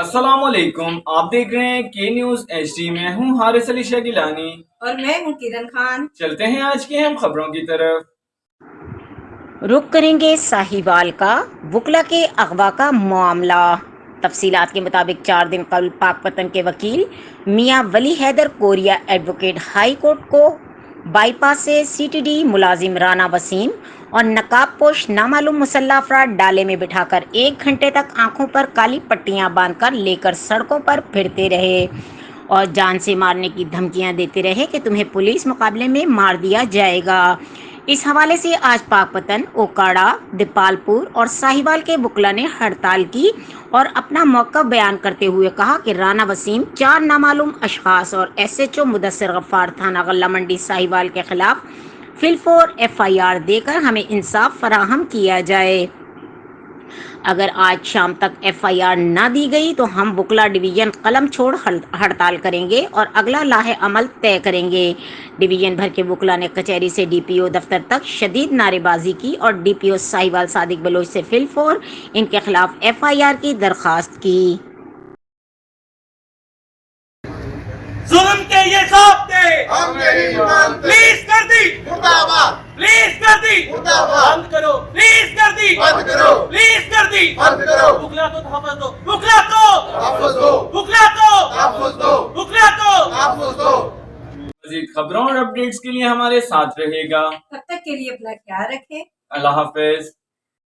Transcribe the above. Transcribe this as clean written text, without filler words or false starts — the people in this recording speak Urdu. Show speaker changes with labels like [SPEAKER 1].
[SPEAKER 1] السلام علیکم، آپ دیکھ رہے ہیں کے نیوز ایچ ڈی۔ میں ہوں حارث علی شاہ گیلانی
[SPEAKER 2] اور میں ہوں کرن خان۔
[SPEAKER 1] چلتے ہیں آج کی اہم خبروں کی طرف۔
[SPEAKER 3] رخ کریں گے ساہیوال کا وکلا کے اغوا کا معاملہ۔ تفصیلات کے مطابق 4 دن قبل پاک پتن کے وکیل میاں ولی حیدر کوریا ایڈوکیٹ ہائی کورٹ کو بائی پاس سے سی ٹی ڈی ملازم رانا وسیم اور نقاب پوش نامعلوم مسلح افراد ڈالے میں بٹھا کر 1 گھنٹے تک آنکھوں پر کالی پٹیاں باندھ کر لے کر سڑکوں پر پھرتے رہے اور جان سے مارنے کی دھمکیاں دیتے رہے کہ تمہیں پولیس مقابلے میں مار دیا جائے گا۔ اس حوالے سے آج پاک پتن، اوکاڑا، دیپال پور اور ساہیوال کے وکلا نے ہڑتال کی اور اپنا موقف بیان کرتے ہوئے کہا کہ رانا وسیم، 4 نامعلوم اشخاص اور ایس ایچ او مدثر غفار تھانہ غلہ منڈی ساہیوال کے خلاف فی الفور ایف آئی آر دے کر ہمیں انصاف فراہم کیا جائے۔ اگر آج شام تک ایف آئی آر نہ دی گئی تو ہم وکلا ڈویژن قلم چھوڑ ہڑتال کریں گے اور اگلا لاہ عمل طے کریں گے۔ ڈویژن بھر کے وکلا نے کچہری سے ڈی پی او دفتر تک شدید نعرے بازی کی اور ڈی پی او ساہیوال صادق بلوچ سے فی الفور ان کے خلاف ایف آئی آر کی درخواست کی۔
[SPEAKER 4] ظلم کے یہ ضابطے
[SPEAKER 5] ہم نہیں مانتے،
[SPEAKER 4] پلیز کر دی،
[SPEAKER 5] مردہ آباد،
[SPEAKER 4] پلیز کر دی،
[SPEAKER 5] مردہ آباد،
[SPEAKER 4] بند کرو، پلیز کر دی،
[SPEAKER 5] بند کرو،
[SPEAKER 4] پلیز کر دی،
[SPEAKER 5] بند کرو،
[SPEAKER 4] وکلا کو تحفظ دو، وکلا کو
[SPEAKER 5] تحفظ دو،
[SPEAKER 4] وکلا کو
[SPEAKER 5] تحفظ دو،
[SPEAKER 4] وکلا کو
[SPEAKER 5] تحفظ دو۔
[SPEAKER 1] مزید خبروں اور اپڈیٹس کے لیے ہمارے ساتھ رہے گا۔
[SPEAKER 2] تب تک کے لیے اپنا خیال رکھیں۔
[SPEAKER 1] اللہ حافظ۔